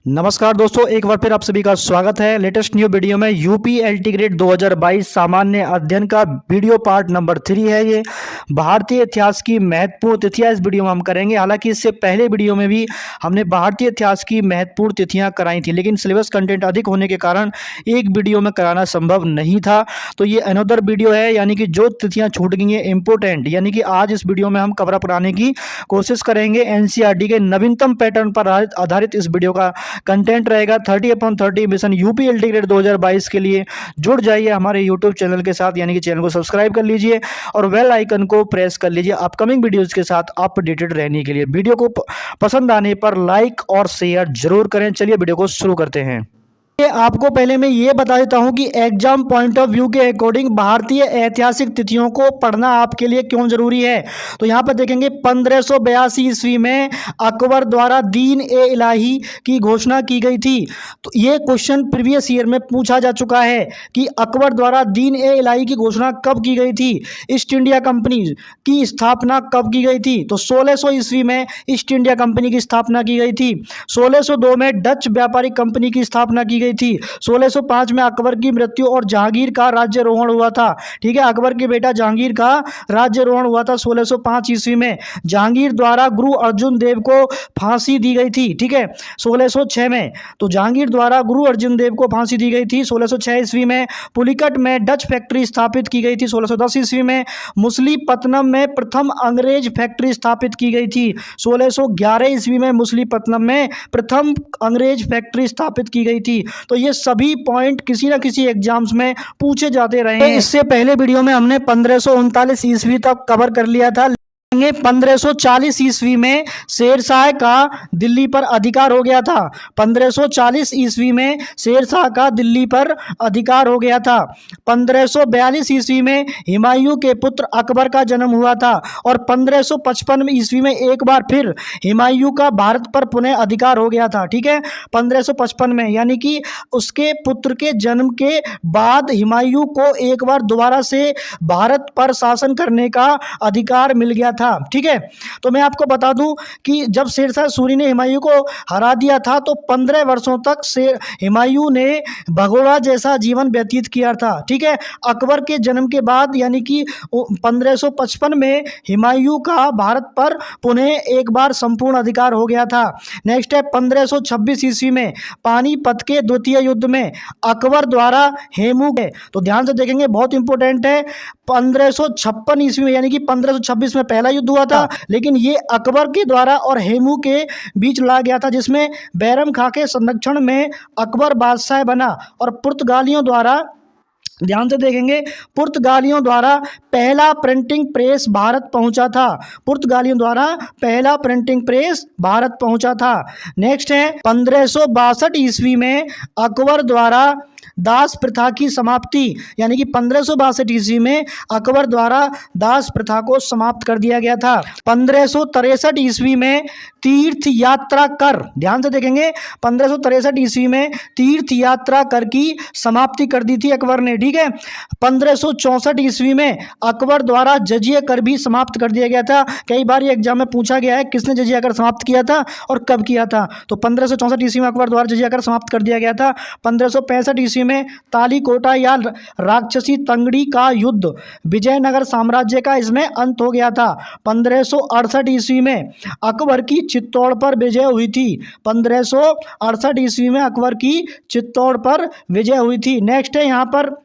नमस्कार दोस्तों, एक बार फिर आप सभी का स्वागत है लेटेस्ट न्यू वीडियो में। यूपी एलटी ग्रेड 2022 सामान्य अध्ययन का वीडियो पार्ट नंबर 3 है। ये भारतीय इतिहास की महत्वपूर्ण तिथियां इस वीडियो में हम करेंगे। हालांकि इससे पहले वीडियो में भी हमने भारतीय इतिहास की महत्वपूर्ण तिथियां कराई थी, लेकिन सिलेबस कंटेंट अधिक होने के कारण एक वीडियो में कराना संभव नहीं था। तो ये अनदर वीडियो है, यानी कि जो तिथियाँ छूट गई हैं इंपोर्टेंट, यानी कि आज इस वीडियो में हम कवर अप कराने की कोशिश करेंगे। एनसीईआरटी के नवीनतम पैटर्न पर आधारित इस वीडियो का कंटेंट रहेगा। 30/30 मिशन यूपी एलटी ग्रेड 2022 के लिए जुड़ जाइए हमारे यूट्यूब चैनल के साथ, यानी कि चैनल को सब्सक्राइब कर लीजिए और बेल आइकन को प्रेस कर लीजिए अपकमिंग वीडियोस के साथ अपडेटेड रहने के लिए। वीडियो को पसंद आने पर लाइक और शेयर जरूर करें। चलिए वीडियो को शुरू करते हैं। आपको पहले मैं ये बता देता हूं कि एग्जाम पॉइंट ऑफ व्यू के अकॉर्डिंग भारतीय ऐतिहासिक तिथियों को पढ़ना आपके लिए क्यों जरूरी है। तो यहां पर देखेंगे 1582 ईस्वी में अकबर द्वारा दीन ए इलाही की घोषणा की गई थी। तो ये क्वेश्चन प्रीवियस ईयर में पूछा जा चुका है कि अकबर द्वारा दीन ए इलाही की घोषणा कब की गई थी, ईस्ट इंडिया कंपनी की स्थापना कब की गई थी। तो 1600 ईस्वी में ईस्ट इंडिया कंपनी की स्थापना की गई थी। 1602 में डच व्यापारिक कंपनी की स्थापना की गई थी। 1605 में अकबर की मृत्यु और जहांगीर का राज्यारोहण हुआ था। ठीक है, अकबर के बेटा जहांगीर का राज्यारोहण हुआ था 1605 ईस्वी में। जहांगीर द्वारा गुरु अर्जुन देव को फांसी दी गई थी। ठीक है, 1606 में तो जहांगीर द्वारा गुरु अर्जुन देव को फांसी दी गई थी। 1606 ईस्वी में पुलिकट में डच फैक्ट्री स्थापित की गई थी। 1610 ईस्वी में मुसलीपत्तनम में प्रथम अंग्रेज फैक्ट्री स्थापित की गई थी। 1611 ईस्वी में मुसलीपत्तनम में प्रथम अंग्रेज फैक्ट्री स्थापित की गई थी। तो ये सभी पॉइंट किसी ना किसी एग्जाम्स में पूछे जाते रहे हैं। इससे पहले वीडियो में हमने 1539 ईस्वी तक कवर कर लिया था। 1540 ईस्वी में शेरशाह का दिल्ली पर अधिकार हो गया था। 1540 ईस्वी में शेरशाह का दिल्ली पर अधिकार हो गया था। 1542 ईस्वी में हुमायूं के पुत्र अकबर का जन्म हुआ था और 1555 ईस्वी में एक बार फिर हुमायूं का भारत पर पुनः अधिकार हो गया था। ठीक है, 1555 में, यानी कि उसके पुत्र के जन्म के बाद हुमायूं को एक बार दोबारा से भारत पर शासन करने का अधिकार मिल गया था। ठीक है, तो मैं आपको बता दूं कि जब शेरशाह सूरी ने हुमायूं को हरा दिया था तो 15 वर्षों तक हुमायूं ने भगोड़ा जैसा जीवन व्यतीत किया था। ठीक है, अकबर के जन्म के बाद यानी कि 1555 में हुमायूं का भारत पर पुनः एक बार संपूर्ण अधिकार हो गया था। नेक्स्ट है 1526 ईस्वी में पानीपत के द्वितीय युद्ध में अकबर द्वारा हेमू के, तो ध्यान से देखेंगे बहुत इंपॉर्टेंट है। 1556 ईस्वी में यानी कि 1526 में पहला युद्ध हुआ था, लेकिन ये अकबर के द्वारा और हेमू के बीच लड़ा गया था, जिसमें बैरम खां के संरक्षण में अकबर बादशाह बना और पुर्तगालियों द्वारा, ध्यान से देखेंगे, पुर्तगालियों द्वारा पहला प्रिंटिंग प्रेस भारत पहुंचा था। पुर्तगालियों द्वारा पहला प्रिंटिंग प्रेस भारत पहुंचा था। नेक्स्ट है 1562 ईस्वी में अकबर द्वारा दास प्रथा की समाप्ति, यानी कि 1562 ईस्वी में अकबर द्वारा दास प्रथा को समाप्त कर दिया गया था। 1563 ईस्वी में तीर्थ यात्रा कर, ध्यान से देखेंगे, 1563 ईस्वी में तीर्थ यात्रा कर की समाप्ति कर दी थी अकबर ने। ठीक है, 1564 ईस्वी में अकबर द्वारा जजिया कर भी समाप्त कर दिया गया था। कई बार ये एग्जाम में पूछा गया है किसने जजिया कर समाप्त किया था और कब किया था। तो 1564 ईस्वी में अकबर द्वारा जजिया कर समाप्त कर दिया गया था। 1565 ईस्वी में तालीकोटा या राक्षसी तंगड़ी का युद्ध, विजयनगर साम्राज्य का इसमें अंत हो गया था। 1568 ईस्वी में अकबर की चित्तौड़ पर विजय हुई थी। 1568 ईस्वी में अकबर की चित्तौड़ पर विजय हुई थी। नेक्स्ट है यहाँ पर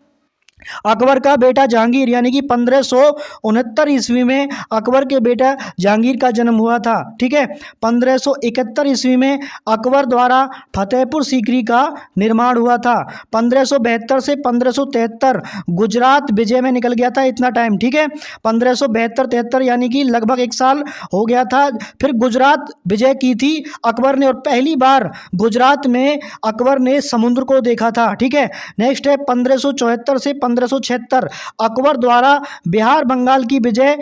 अकबर का बेटा जहांगीर, यानी कि 1569 ईस्वी में अकबर के बेटा जहांगीर का जन्म हुआ था। ठीक है, 1571 ईस्वी में अकबर द्वारा फतेहपुर सीकरी का निर्माण हुआ था। 1572 से 1573 गुजरात विजय में निकल गया था इतना टाइम। ठीक है, 1572-73 यानी कि लगभग एक साल हो गया था। फिर गुजरात विजय की थी अकबर ने और पहली बार गुजरात में अकबर ने समुद्र को देखा था। ठीक है, नेक्स्ट है 1574 से 1576 अकबर द्वारा बिहार बंगाल की विजय,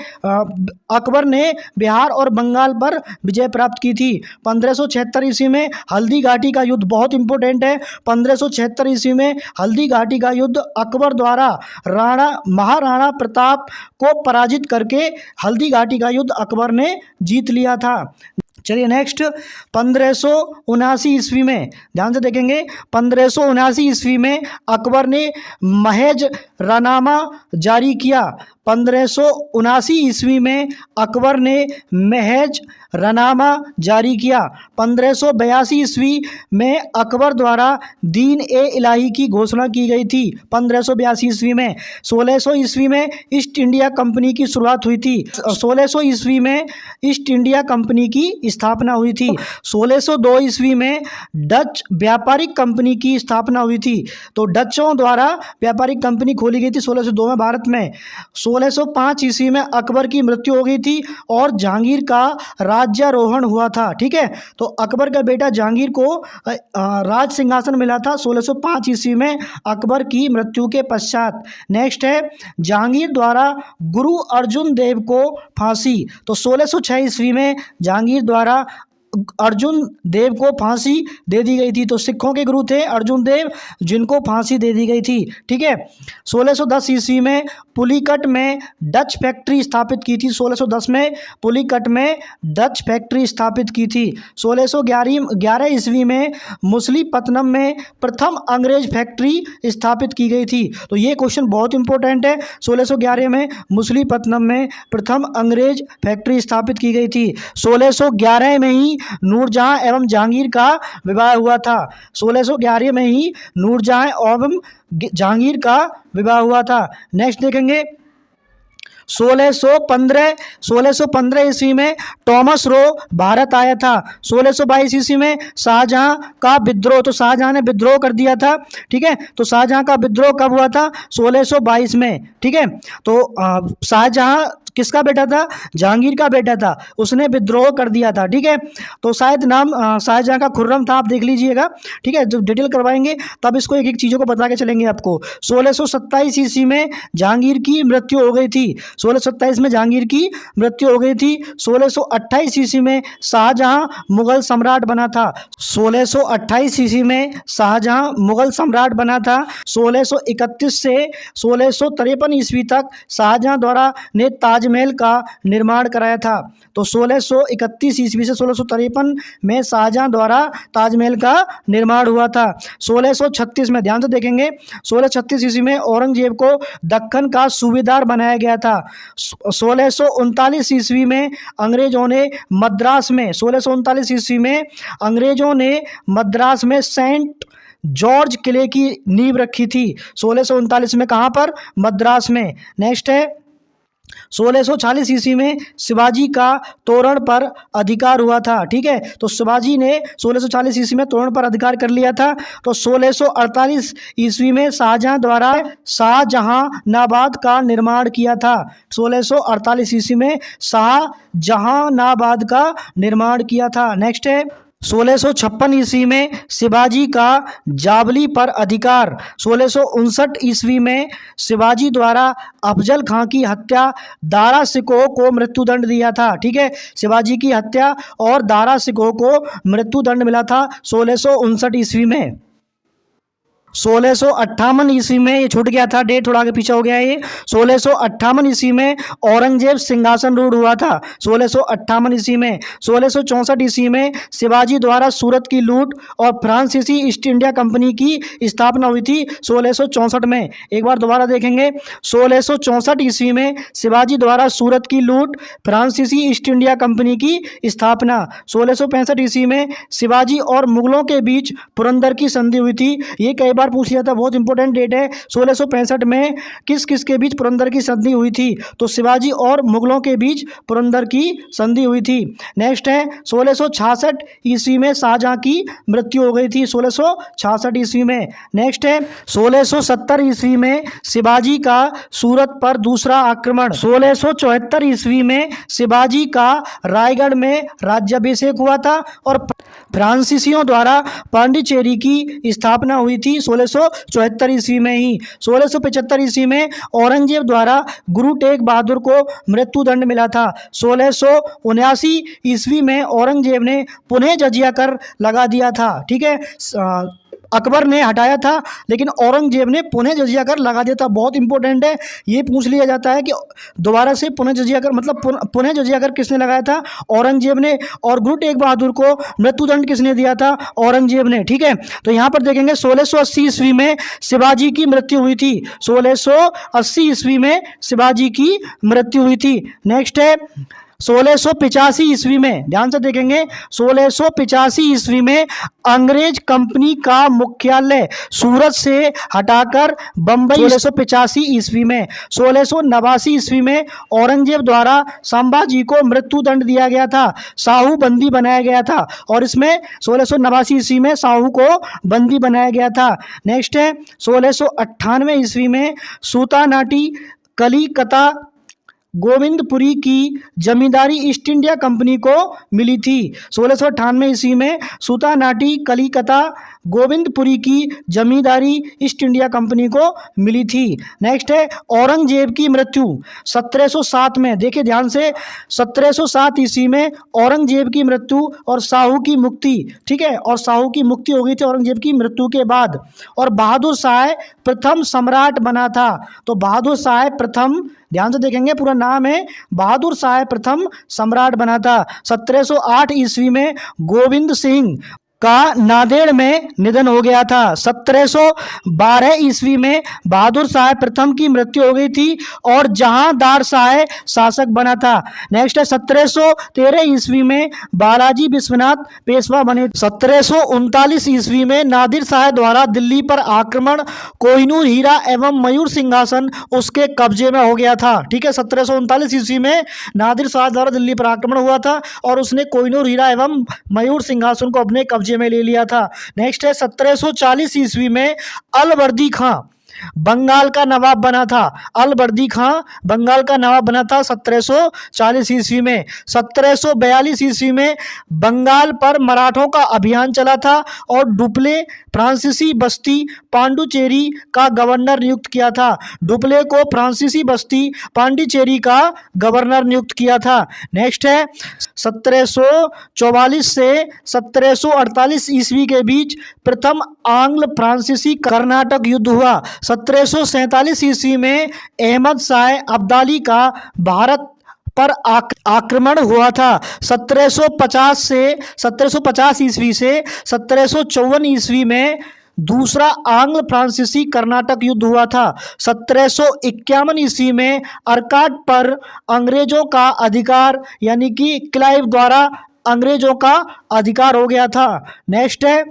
अकबर ने बिहार और बंगाल पर विजय प्राप्त की थी। 1576 ईस्वी में हल्दी घाटी का युद्ध बहुत इंपॉर्टेंट है। 1576 ईस्वी में हल्दी घाटी का युद्ध अकबर द्वारा महाराणा प्रताप को पराजित करके हल्दी घाटी का युद्ध अकबर ने जीत लिया था। चलिए नेक्स्ट 1579 ईस्वी में, ध्यान से देखेंगे, 1579 ईस्वी में अकबर ने महजरानामा जारी किया। 1579 ईस्वी में अकबर ने महजरानामा जारी किया। 1582 ईस्वी में अकबर द्वारा दीन ए इलाही की घोषणा की गई थी। 1582 ईस्वी में 1600 ईस्वी में ईस्ट इंडिया कंपनी की शुरुआत हुई थी। 1600 ईस्वी में ईस्ट इंडिया कंपनी की स्थापना हुई थी। 1602 ईस्वी में डच व्यापारिक कंपनी की स्थापना हुई थी। तो डचों द्वारा व्यापारिक कंपनी खोली गई थी 1602 में भारत में। 1605 ईस्वी में अकबर की मृत्यु हो गई थी और जहांगीर का राज्यारोहण हुआ था। ठीक है, तो अकबर का बेटा जहांगीर को राज सिंहासन मिला था 1605 ईस्वी में अकबर की मृत्यु के पश्चात। नेक्स्ट है जहांगीर द्वारा गुरु अर्जुन देव को फांसी। तो 1606 ईस्वी में जहांगीर द्वारा अर्जुन देव को फांसी दे दी गई थी। तो सिखों के गुरु थे अर्जुन देव, जिनको फांसी दे दी गई थी। ठीक है, 1610 ईस्वी में पुलिकट में डच फैक्ट्री स्थापित की थी। 1610 में पुलिकट में डच फैक्ट्री स्थापित की थी। 1611 ईस्वी में मछलीपट्टनम में प्रथम अंग्रेज फैक्ट्री स्थापित की गई थी। तो ये क्वेश्चन बहुत इंपॉर्टेंट है। 1611 में मछलीपट्टनम में प्रथम अंग्रेज फैक्ट्री स्थापित की गई थी। 1611 में ही नूरजहां एवं जहांगीर का विवाह हुआ था। 1611 में ही नूरजहां एवं जहांगीर का विवाह हुआ था। नेक्स्ट देखेंगे 1615 ईस्वी में टॉमस रो भारत आया था। 1622 ईस्वी में शाहजहां का विद्रोह, तो शाहजहां ने विद्रोह कर दिया था। ठीक है, तो शाहजहां का विद्रोह कब हुआ था? 1622 में। ठीक है, तो शाहजहां किसका बेटा था? जहांगीर का बेटा था, उसने विद्रोह कर दिया था। ठीक है, तो शायद नाम शाहजहां का खुर्रम था, आप देख लीजिएगा। ठीक है, जब डिटेल करवाएंगे तब इसको एक एक चीज़ों को बता के चलेंगे आपको। 1627 ईस्वी में जहांगीर की मृत्यु हो गई थी। 1627 में जहांगीर की मृत्यु हो गई थी। 1628 ईस्वी में शाहजहां मुगल सम्राट बना था। 1628 ईस्वी में शाहजहां मुगल सम्राट बना था। 1631 से 1653 ईस्वी तक शाहजहां द्वारा ने ताजमहल का निर्माण कराया था। तो 1631 ईस्वी से 1653 में शाहजहां द्वारा ताजमहल का निर्माण हुआ था। 1636 में, ध्यान से देखेंगे, 1636 ईस्वी में औरंगजेब को दक्कन का सूबेदार बनाया गया था। 1639 ईस्वी में अंग्रेजों ने मद्रास में 1639 ईस्वी में अंग्रेजों ने मद्रास में सेंट जॉर्ज किले की नींव रखी थी। 1639 में कहाँ पर? मद्रास में। नेक्स्ट है 1640 ईस्वी में शिवाजी का तोरण पर अधिकार हुआ था। ठीक है, तो शिवाजी ने 1640 ईस्वी में तोरण पर अधिकार कर लिया था। तो 1648 ईस्वी में शाहजहां द्वारा शाहजहानाबाद का निर्माण किया था। 1648 ईस्वी में शाहजहानाबाद का निर्माण किया था। नेक्स्ट है 1656 ईस्वी में शिवाजी का जावली पर अधिकार। 1659 ईस्वी में शिवाजी द्वारा अफजल खां की हत्या, दारा सिकोह को मृत्युदंड दिया था। ठीक है, शिवाजी की हत्या और दारा सिकोह को मृत्युदंड मिला था 1659 ईस्वी में। 1658 ईस्वी में, ये छूट गया था, डेट थोड़ा आगे पीछे हो गया है ये। 1658 ईस्वी में औरंगजेब सिंहासन रूढ़ हुआ था। 1658 ईस्वी में 1664 ईस्वी में शिवाजी द्वारा सूरत की लूट और फ्रांसीसी ईस्ट इंडिया कंपनी की स्थापना हुई थी 1664 में। एक बार दोबारा देखेंगे, 1664 ईस्वी में शिवाजी द्वारा सूरत की लूट, फ्रांसीसी ईस्ट इंडिया कंपनी की स्थापना। 1665 ईस्वी में शिवाजी और मुगलों के बीच पुरंदर की संधि हुई थी। ये कई बार पूछ लिया था, बहुत इंपॉर्टेंट डेट है। 1665 में किस किस के बीच पुरंदर की संधि हुई थी? तो शिवाजी और मुगलों के बीच पुरंदर की संधि हुई थी। नेक्स्ट है 1666 ईस्वी में शाहजहां की मृत्यु हो गई थी। 1666 ईस्वी में। नेक्स्ट है 1670 ईस्वी में शिवाजी का सूरत पर दूसरा आक्रमण। 1674 ईस्वी में शिवाजी का रायगढ़ में राज्याभिषेक हुआ था और फ्रांसीसियों द्वारा पांडिचेरी की स्थापना हुई थी 1674 ईस्वी में ही। 1675 ईस्वी में औरंगजेब द्वारा गुरु तेग बहादुर को मृत्युदंड मिला था। 1679 ईस्वी में औरंगजेब ने पुनः जजिया कर लगा दिया था। ठीक है, अकबर ने हटाया था, लेकिन औरंगजेब ने पुनः जजिया कर लगा दिया था। बहुत इंपॉर्टेंट है, ये पूछ लिया जाता है कि दोबारा से पुनः जजिया कर मतलब पुनः जजिया कर किसने लगाया था? औरंगजेब ने। और गुरु तेग बहादुर को मृत्युदंड किसने दिया था? औरंगजेब ने। ठीक है, तो यहाँ पर देखेंगे 1680 ईस्वी में शिवाजी की मृत्यु हुई थी। 1680 ईस्वी में शिवाजी की मृत्यु हुई थी। नेक्स्ट है 1685 ईस्वी में, ध्यान से देखेंगे, 1685 ईस्वी में अंग्रेज कंपनी का मुख्यालय सूरत से हटाकर बंबई। 1685 ईस्वी में 1689 ईस्वी में औरंगजेब द्वारा संभाजी को मृत्युदंड दिया गया था, साहू बंदी बनाया गया था। और इसमें 1689 ईस्वी में साहू को बंदी बनाया गया था। नेक्स्ट है 1698 ईस्वी में सूतानाटी कलिकता गोविंदपुरी की जमींदारी ईस्ट इंडिया कंपनी को मिली थी। 1698 ईस्वी में सूतानाटी कलिकता गोविंदपुरी की जमींदारी ईस्ट इंडिया कंपनी को मिली थी। नेक्स्ट है औरंगजेब की मृत्यु 1707 में, देखिए ध्यान से, 1707 ईस्वी में औरंगजेब की मृत्यु और साहू की मुक्ति। ठीक है, और साहू की मुक्ति हो गई थी औरंगजेब की मृत्यु के बाद। और बहादुर शाह प्रथम सम्राट बना था। तो बहादुर शाह प्रथम, ध्यान से देखेंगे, पूरा नाम है बहादुर शाह प्रथम सम्राट बना था। 1708 ईस्वी में गोविंद सिंह का नांदेड़ में निधन हो गया था। 1712 ईस्वी में बहादुर शाह प्रथम की मृत्यु हो गई थी और जहांदार शाह शासक बना था। नेक्स्ट है 1713 ईस्वी में बालाजी विश्वनाथ पेशवा बने। 1739 ईस्वी में नादिर शाह द्वारा दिल्ली पर आक्रमण, कोहिनूर हीरा एवं मयूर सिंहासन उसके कब्जे में हो गया था। ठीक है, 1739 ईस्वी में नादिर शाह द्वारा दिल्ली पर आक्रमण हुआ था और उसने कोहिनूर हीरा एवं मयूर सिंहासन को अपने कब्जे में ले लिया था। नेक्स्ट है 1740 ईस्वी में अलवर्दी खां बंगाल का नवाब बना था। अलवर्दी खां बंगाल का नवाब बना था 1740 ईस्वी में। 1742 ईस्वी में बंगाल पर मराठों का अभियान चला था और डुप्ले फ्रांसीसी बस्ती पांडुचेरी का गवर्नर नियुक्त किया था। डुप्ले को फ्रांसीसी बस्ती पांडिचेरी का गवर्नर नियुक्त किया था। नेक्स्ट है 1744 से 1748 ईस्वी के बीच प्रथम आंग्ल फ्रांसीसी कर्नाटक युद्ध हुआ। 1747 ईस्वी में अहमद शाह अब्दाली का भारत पर आक्रमण हुआ था। 1750 ईस्वी से 1754 ईस्वी में दूसरा आंग्ल फ्रांसीसी कर्नाटक युद्ध हुआ था। 1751 ईस्वी में अर्काट पर अंग्रेजों का अधिकार, यानी कि क्लाइव द्वारा अंग्रेजों का अधिकार हो गया था। नेक्स्ट है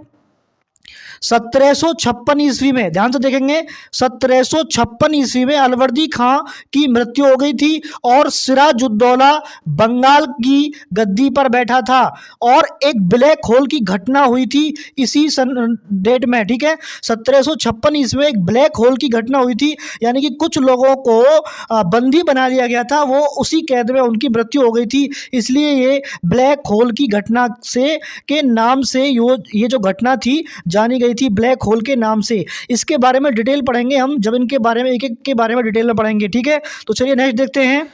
1756 ईस्वी में, ध्यान से देखेंगे, 1756 ईस्वी में अलवर्दी खां की मृत्यु हो गई थी और सिराजुद्दौला बंगाल की गद्दी पर बैठा था और एक ब्लैक होल की घटना हुई थी इसी डेट में। ठीक है, 1756 ईस्वी में एक ब्लैक होल की घटना हुई थी, यानी कि कुछ लोगों को बंदी बना लिया गया था, वो उसी कैद में उनकी मृत्यु हो गई थी। इसलिए ये ब्लैक होल की घटना से के नाम से ये जो घटना थी जानी गई थी, ब्लैक होल के नाम से। इसके बारे में डिटेल पढ़ेंगे हम, जब इनके बारे में एक एक के बारे में डिटेल में पढ़ेंगे। ठीक है, तो चलिए नेक्स्ट देखते हैं।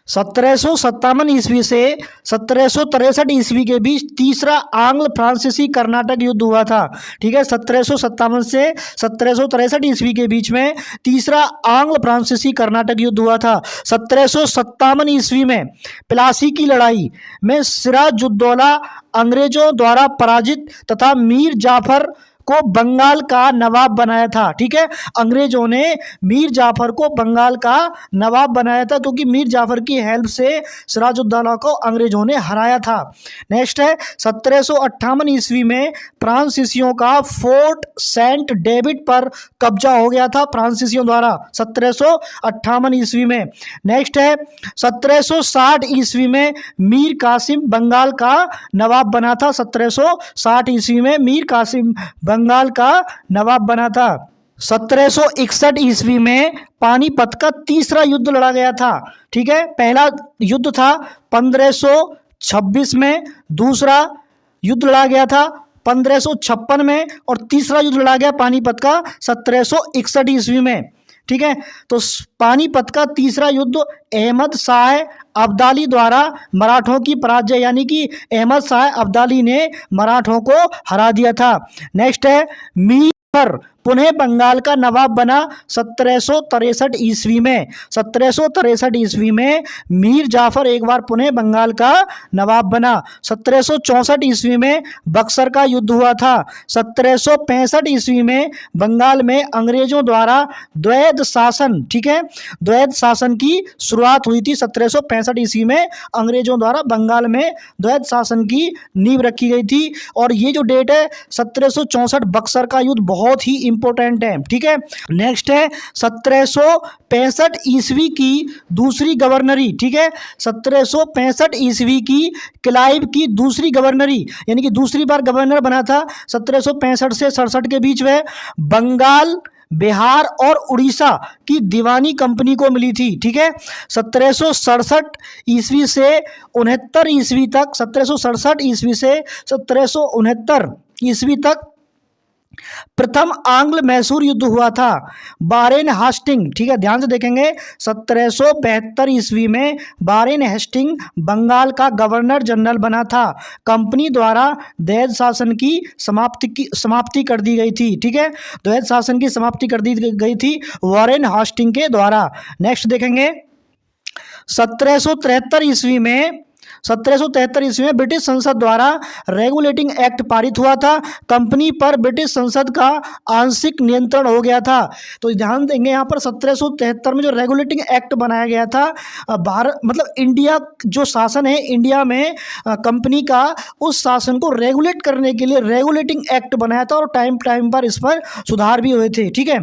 1757 ईस्वी से 1763 ईस्वी के बीच तीसरा आंग्ल फ्रांसीसी कर्नाटक युद्ध हुआ था। ठीक है, 1757 से 1763 ईस्वी के बीच में तीसरा आंग्ल फ्रांसीसी कर्नाटक युद्ध हुआ था। 1757 ईस्वी में प्लासी की लड़ाई में सिराजुद्दौला अंग्रेजों द्वारा पराजित तथा मीर जाफर को बंगाल का नवाब बनाया था। ठीक है, अंग्रेजों ने मीर जाफर को बंगाल का नवाब बनाया था क्योंकि मीर जाफर की हेल्प से सिराजुद्दौला को अंग्रेजों ने हराया था। नेक्स्ट है 1758 ईस्वी में फ्रांसीसियों का फोर्ट सेंट डेविड पर कब्जा हो गया था फ्रांसीसियों द्वारा, 1758 ईस्वी में। नेक्स्ट है 1760 ईस्वी में मीर कासिम बंगाल का नवाब बना था। 1760 ईस्वी में मीर कासिम बंगाल का नवाब बना था। 1761 ईस्वी में पानीपत का तीसरा युद्ध लड़ा गया था। ठीक है, पहला युद्ध था 1526 में, दूसरा युद्ध लड़ा गया था 1556 में और तीसरा युद्ध लड़ा गया पानीपत का 1761 ईस्वी में। ठीक है, तो पानीपत का तीसरा युद्ध अहमद शाह अब्दाली द्वारा मराठों की पराजय, यानी कि अहमद शाह अब्दाली ने मराठों को हरा दिया था। नेक्स्ट है मीर जाफर पुनः बंगाल का नवाब बना 1763 ईस्वी में। 1763 ईस्वी में मीर जाफर एक बार पुनः बंगाल का नवाब बना। 1764 ईस्वी में बक्सर का युद्ध हुआ था। 1765 ईस्वी में बंगाल में अंग्रेजों द्वारा द्वैध शासन, ठीक है, द्वैध शासन की शुरुआत हुई थी। 1765 ईस्वी में अंग्रेजों द्वारा बंगाल में द्वैध शासन की नींव रखी गई थी। और ये जो डेट है 1764 बक्सर का युद्ध बहुत ही इंपॉर्टेंट है, ठीक है। नेक्स्ट है 1765 ईस्वी की दूसरी गवर्नरी, ठीक है, 1765 ईस्वी की क्लाइव की दूसरी गवर्नरी, यानी कि दूसरी बार गवर्नर बना था 1765 से 67 के बीच में। बंगाल, बिहार और उड़ीसा की दीवानी कंपनी को मिली थी, ठीक है। 1767 ईस्वी से 69 ईस्वी तक, 1767 ईस्वी से 1769 ईस्वी तक प्रथम आंग्ल मैसूर युद्ध हुआ था। वारेन हास्टिंग, ठीक है, ध्यान से देखेंगे, 1772 ईस्वी में वारेन हेस्टिंग बंगाल का गवर्नर जनरल बना था। कंपनी द्वारा द्वैध शासन की समाप्ति कर दी गई थी, ठीक है, द्वैध शासन की समाप्ति कर दी गई थी वारेन हास्टिंग के द्वारा। नेक्स्ट देखेंगे 1773 ईस्वी में 1773 ईस्वी में ब्रिटिश संसद द्वारा रेगुलेटिंग एक्ट पारित हुआ था। कंपनी पर ब्रिटिश संसद का आंशिक नियंत्रण हो गया था। तो ध्यान देंगे यहाँ पर 1773 में जो रेगुलेटिंग एक्ट बनाया गया था, भारत मतलब इंडिया जो शासन है इंडिया में कंपनी का, उस शासन को रेगुलेट करने के लिए रेगुलेटिंग एक्ट बनाया था और टाइम टाइम पर इस पर सुधार भी हुए थे, ठीक है।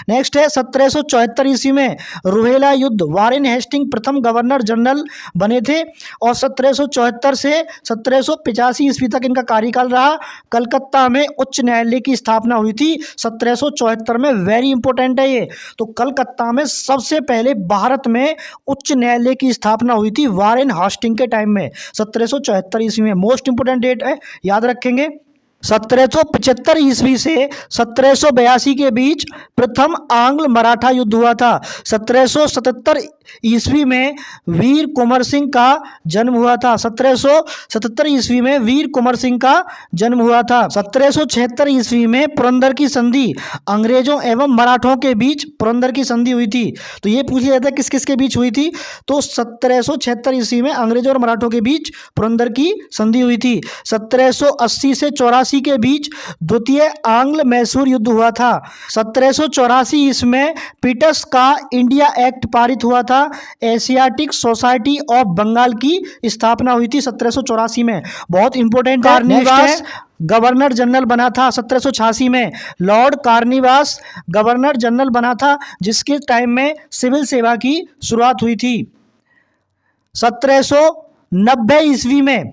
नेक्स्ट है 1774 ईस्वी में रुहेला युद्ध, वारेन हेस्टिंग प्रथम गवर्नर जनरल बने थे और 1774 से 1785 ईस्वी तक इनका कार्यकाल रहा। कलकत्ता में उच्च न्यायालय की स्थापना हुई थी 1774 में, वेरी इंपॉर्टेंट है ये। तो कलकत्ता में सबसे पहले भारत में उच्च न्यायालय की स्थापना हुई थी वारेन हास्टिंग के टाइम में, 1774 ईस्वी में। मोस्ट इंपॉर्टेंट डेट है, याद रखेंगे। 1775 ईस्वी से 1782 के बीच प्रथम आंग्ल मराठा युद्ध हुआ था। 1777 ईस्वी में वीर कुंवर सिंह का जन्म हुआ था। 1777 ईस्वी में वीर कुंवर सिंह का जन्म हुआ था। 1776 ईस्वी में पुरंदर की संधि, अंग्रेजों एवं मराठों के बीच पुरंदर की संधि हुई थी। तो ये पूछ लिया जाता है किस किस के बीच हुई थी, तो 1776 ईस्वी में अंग्रेजों और मराठों के बीच पुरंदर की संधि हुई थी। 1780 से 84 के बीच द्वितीय आंग्ल मैसूर युद्ध हुआ था। 1784 ईस्वी में पीटर्स का इंडिया एक्ट पारित हुआ था। एशियाटिक सोसाइटी ऑफ बंगाल की स्थापना हुई थी 1784 में, बहुत इंपॉर्टेंट। कार्निवास गवर्नर जनरल बना था 1786 में। लॉर्ड कार्निवास गवर्नर जनरल बना था, जिसके टाइम में सिविल सेवा की शुरुआत हुई थी। 1790 ईस्वी में,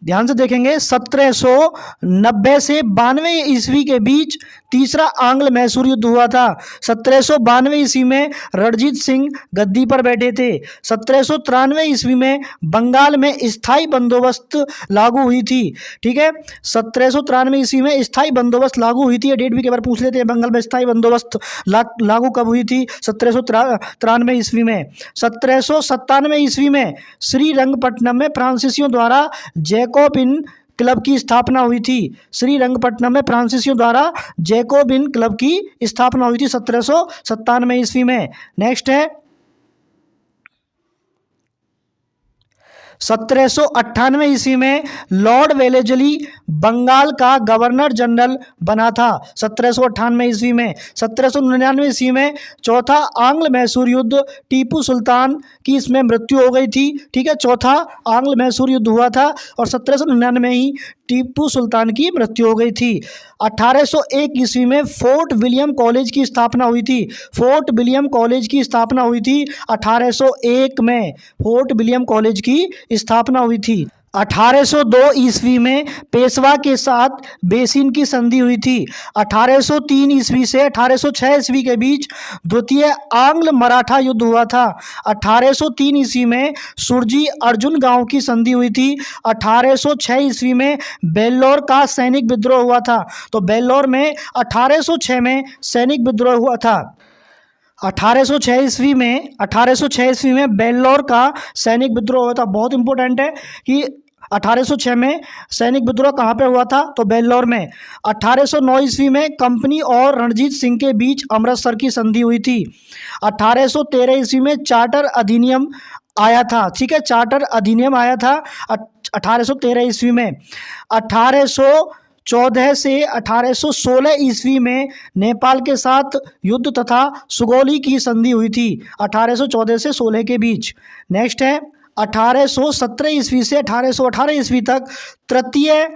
ध्यान से देखेंगे, 1790 से 92 ईस्वी के बीच तीसरा आंग्ल मैसूर युद्ध हुआ था। 1792 ईस्वी में रणजीत सिंह गद्दी पर बैठे थे। 1793 ईस्वी में बंगाल में स्थायी बंदोबस्त लागू हुई थी, ठीक है। 1793 ईस्वी में स्थायी बंदोबस्त लागू हुई थी, ये डेट भी एक बार पूछ लेते हैं, बंगाल में स्थायी बंदोबस्त लागू कब हुई थी, 1793 ईस्वी में। 1797 ईस्वी में श्रीरंगपट्टनम में फ्रांसीसियों द्वारा जैकोबिन क्लब की स्थापना हुई थी। श्रीरंगपट्टनम में फ्रांसीसियों द्वारा जैकोबिन क्लब की स्थापना हुई थी 1797 ईस्वी में। नेक्स्ट है 1798 ईस्वी में लॉर्ड वेलेजली बंगाल का गवर्नर जनरल बना था 1798 ईस्वी में। 1799 ईस्वी में चौथा आंग्ल मैसूर युद्ध, टीपू सुल्तान की इसमें मृत्यु हो गई थी, ठीक है, चौथा आंग्ल मैसूर युद्ध हुआ था और 1799 में ही टीपू सुल्तान की मृत्यु हो गई थी। 1801 ईस्वी में फोर्ट विलियम कॉलेज की स्थापना हुई थी। फोर्ट विलियम कॉलेज की स्थापना हुई थी 1801 में, फोर्ट विलियम कॉलेज की स्थापना हुई थी। 1802 ईस्वी में पेशवा के साथ बेसिन की संधि हुई थी। 1803 ईस्वी से 1806 ईस्वी के बीच द्वितीय आंग्ल मराठा युद्ध हुआ था। 1803 ईस्वी में सुरजी अर्जुन गांव की संधि हुई थी। 1806 ईस्वी में बेल्लौर का सैनिक विद्रोह हुआ था। तो बेल्लौर में 1806 में सैनिक विद्रोह हुआ था। 1806 ईस्वी में बेल्लौर का सैनिक विद्रोह हुआ था। बहुत इंपॉर्टेंट है कि 1806 में सैनिक विद्रोह कहाँ पे हुआ था? तो बेल्लौर में। 1809 ईस्वी में कंपनी और रणजीत सिंह के बीच अमृतसर की संधि हुई थी। 1813 ईस्वी में चार्टर अधिनियम आया था। ठीक है, चार्टर अधिनियम आया था 1813 ईस्वी में। 1814 से 1816 ईस्वी में नेपाल के साथ युद्ध तथा सुगौली की संधि हुई थी 1814 से 16 के बीच। नेक्स्ट है 1817 ईस्वी से 1818 ईस्वी तक तृतीय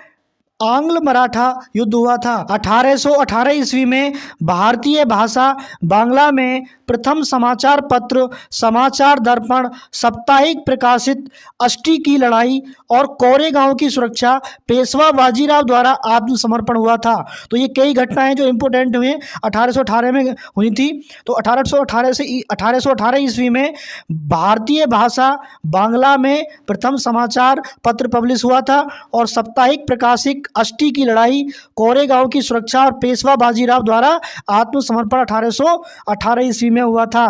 आंग्ल मराठा युद्ध हुआ था। 1818 ईस्वी में भारतीय भाषा बांग्ला में प्रथम समाचार पत्र समाचार दर्पण साप्ताहिक प्रकाशित अष्टी की लड़ाई और कोरेगांव की सुरक्षा पेशवा बाजीराव द्वारा आत्मसमर्पण हुआ था। तो ये कई घटनाएं जो इंपोर्टेंट हुई 1818 में हुई थी। तो 1818 ईस्वी में भारतीय भाषा बांग्ला में प्रथम समाचार पत्र पब्लिश हुआ था और साप्ताहिक प्रकाशित अष्टी की लड़ाई कोरेगांव की सुरक्षा और पेशवा बाजीराव द्वारा आत्मसमर्पण 1818 ईस्वी में हुआ था।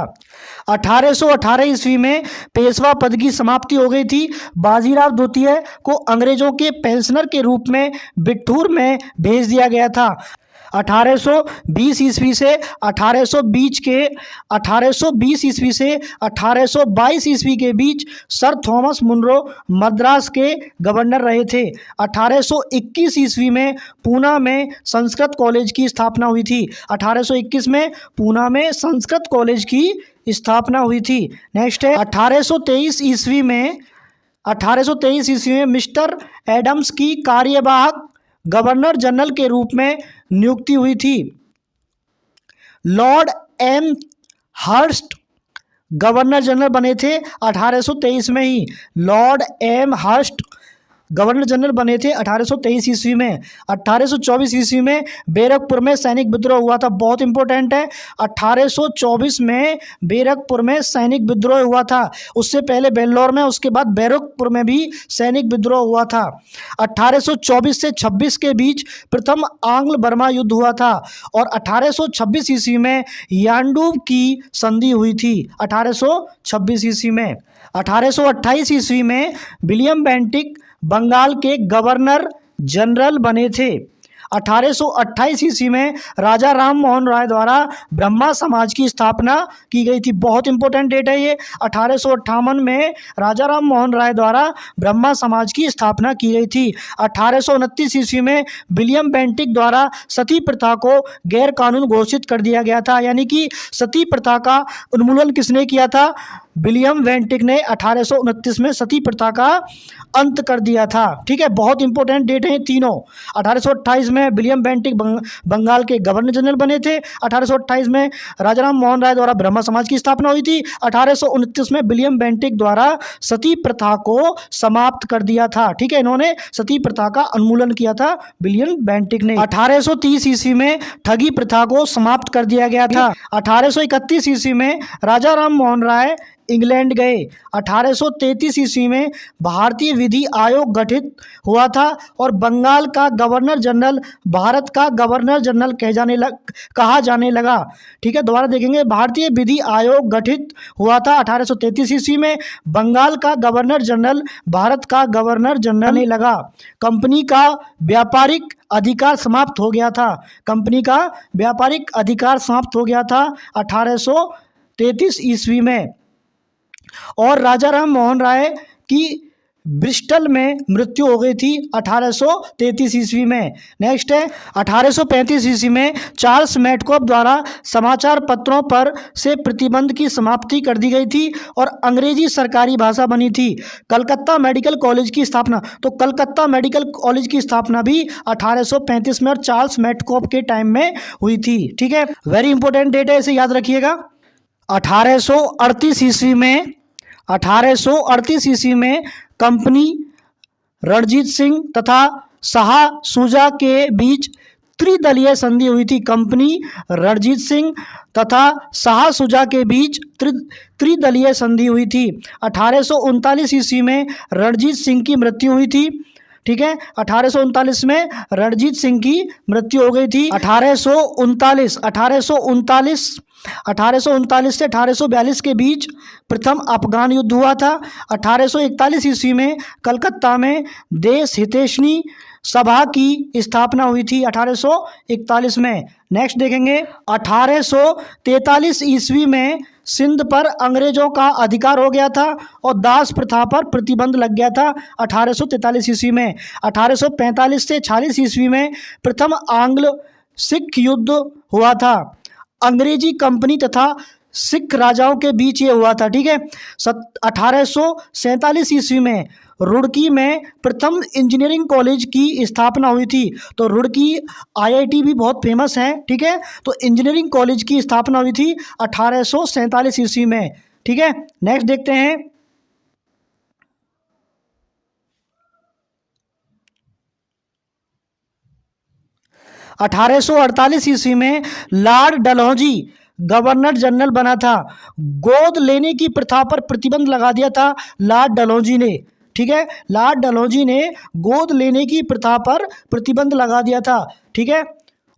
1818 ईस्वी में पेशवा पद की समाप्ति हो गई थी। बाजीराव द्वितीय को अंग्रेजों के पेंशनर के रूप में बिठूर में भेज दिया गया था। 1820 ईस्वी से 1820 ईस्वी से 1822 ईस्वी के बीच सर थॉमस मुनरो मद्रास के गवर्नर रहे थे। 1821 ईस्वी में पूना में संस्कृत कॉलेज की स्थापना हुई थी। 1821 में पूना में संस्कृत कॉलेज की स्थापना हुई थी। नेक्स्ट है 1823 ईस्वी में मिस्टर एडम्स की कार्यवाहक गवर्नर जनरल के रूप में नियुक्ति हुई थी। Lord Amherst governor general बने थे 1823 में ही। Lord Amherst governor general बने थे 1823 ईस्वी में। 1824 ईस्वी में बैरकपुर में सैनिक विद्रोह हुआ था। बहुत इंपॉर्टेंट है, 1824 में बैरकपुर में सैनिक विद्रोह हुआ था। उससे पहले बेल्लौर में, उसके बाद बैरकपुर में भी सैनिक विद्रोह हुआ था। 1824 से 26 के बीच प्रथम आंग्ल बर्मा युद्ध हुआ था और 1826 ईस्वी में यांडूब की संधि हुई थी। 1826 ईस्वी में। 1828 ईस्वी में विलियम बेंटिक बंगाल के गवर्नर जनरल बने थे। 1828 ईस्वी में राजा राम मोहन राय द्वारा ब्रह्मा समाज की स्थापना की गई थी। बहुत इंपॉर्टेंट डेट है ये। 1858 में राजा राम मोहन राय द्वारा ब्रह्मा समाज की स्थापना की गई थी। 1829 ईस्वी में विलियम बेंटिक द्वारा सती प्रथा को गैर कानून घोषित कर दिया गया था। यानी कि सती प्रथा का उन्मूलन किसने किया था? विलियम बेंटिक ने 1829 में सती प्रथा का अंत कर दिया था। ठीक है, बहुत इंपॉर्टेंट डेट है तीनों। 1828 में विलियम बेंटिक बंगाल के गवर्नर जनरल बने थे। 1828 में राजाराम मोहन राय द्वारा ब्रह्मा समाज की स्थापना हुई थी। 1829 में विलियम बेंटिक द्वारा सती प्रथा को समाप्त कर दिया था। ठीक है, इन्होंने सती प्रथा का उन्मूलन किया था विलियम बेंटिक ने। 1830 ईस्वी में ठगी प्रथा को समाप्त कर दिया गया था। 1831 ईस्वी में राजा राम मोहन राय इंग्लैंड गए। 1833 ईस्वी में भारतीय विधि आयोग गठित हुआ था और बंगाल का गवर्नर जनरल भारत का गवर्नर जनरल कहा जाने लगा। ठीक है, दोबारा देखेंगे। भारतीय विधि आयोग गठित हुआ था 1833 ईस्वी में। बंगाल का गवर्नर जनरल भारत का गवर्नर जनरल ने लगा। कंपनी का व्यापारिक अधिकार समाप्त हो गया था। कंपनी का व्यापारिक अधिकार समाप्त हो गया था 1833 ईस्वी में। और राजा राम मोहन राय की ब्रिस्टल में मृत्यु हो गई थी 1833 ईस्वी में। नेक्स्ट है 1835 ईस्वी में चार्ल्स मैटकॉफ द्वारा समाचार पत्रों पर से प्रतिबंध की समाप्ति कर दी गई थी और अंग्रेजी सरकारी भाषा बनी थी। कलकत्ता मेडिकल कॉलेज की स्थापना, तो कलकत्ता मेडिकल कॉलेज की स्थापना भी 1835 में और चार्ल्स मैटकॉफ के टाइम में हुई थी। ठीक है, वेरी इंपॉर्टेंट डेट है, इसे याद रखिएगा। 1838 ईस्वी में कंपनी रणजीत सिंह तथा शाह शुजा के बीच त्रिदलीय संधि हुई थी। कंपनी रणजीत सिंह तथा शाह शुजा के बीच त्रिदलीय संधि हुई थी। 1839 ईस्वी में रणजीत सिंह की मृत्यु हुई थी। ठीक है। 1839 में रणजीत सिंह की मृत्यु हो गई थी। 1839 से 1842 के बीच प्रथम अफगान युद्ध हुआ था। 1841 ईस्वी में कलकत्ता में देश हितैषणी सभा की स्थापना हुई थी 1841 में। नेक्स्ट देखेंगे 1843 ईस्वी में सिंध पर अंग्रेजों का अधिकार हो गया था और दास प्रथा पर प्रतिबंध लग गया था 1843 ईस्वी में। 1845 से 46 ईस्वी में प्रथम आंग्ल सिख युद्ध हुआ था। अंग्रेजी कंपनी तथा सिख राजाओं के बीच ये हुआ था, ठीक है। 1847 ईस्वी में रुड़की में प्रथम इंजीनियरिंग कॉलेज की स्थापना हुई थी। तो रुड़की आईआईटी भी बहुत फेमस है, ठीक है। तो इंजीनियरिंग कॉलेज की स्थापना हुई थी 1847 ईस्वी में, ठीक है। नेक्स्ट देखते हैं 1848 ईस्वी में लॉर्ड डलहौजी गवर्नर जनरल बना था। गोद लेने की प्रथा पर प्रतिबंध लगा दिया था लॉर्ड डलहौजी ने, ठीक है। लॉर्ड डलहौजी ने गोद लेने की प्रथा पर प्रतिबंध लगा दिया था, ठीक है।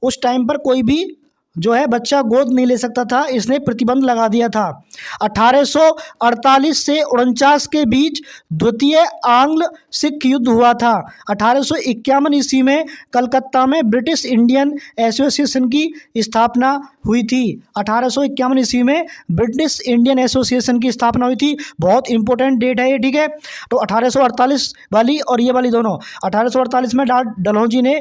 उस टाइम पर कोई भी जो है बच्चा गोद नहीं ले सकता था, इसने प्रतिबंध लगा दिया था। 1848 से 49 के बीच द्वितीय आंग्ल सिख युद्ध हुआ था। 1851 ईस्वी में कलकत्ता में ब्रिटिश इंडियन एसोसिएशन की स्थापना हुई थी। 1851 ईस्वी में ब्रिटिश इंडियन एसोसिएशन की स्थापना हुई थी। बहुत इंपॉर्टेंट डेट है ये, ठीक है। तो 1848 वाली और ये वाली दोनों, 1848 में डलहौजी ने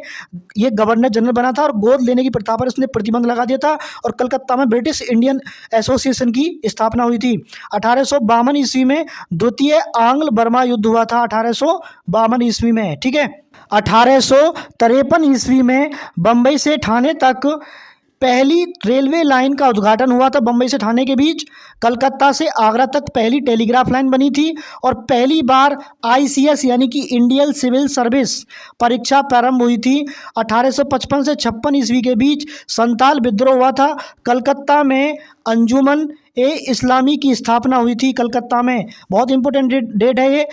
ये गवर्नर जनरल बना था और गोद लेने की प्रथा पर इसने प्रतिबंध लगा दिया था और कलकत्ता में ब्रिटिश इंडियन एसोसिएशन की स्थापना हुई थी। 1852 ईस्वी में द्वितीय आंग्ल बर्मा युद्ध हुआ था 1852 ईस्वी में, ठीक है। 1853 ईस्वी में बम्बई से ठाणे तक पहली रेलवे लाइन का उद्घाटन हुआ था। बम्बई से ठाणे के बीच कलकत्ता से आगरा तक पहली टेलीग्राफ लाइन बनी थी और पहली बार आईसीएस यानी कि इंडियन सिविल सर्विस परीक्षा प्रारंभ हुई थी। 1855 से 56 ईस्वी के बीच संताल विद्रोह हुआ था। कलकत्ता में अंजुमन ए इस्लामी की स्थापना हुई थी कलकत्ता में। बहुत इंपॉर्टेंट डेट है ये।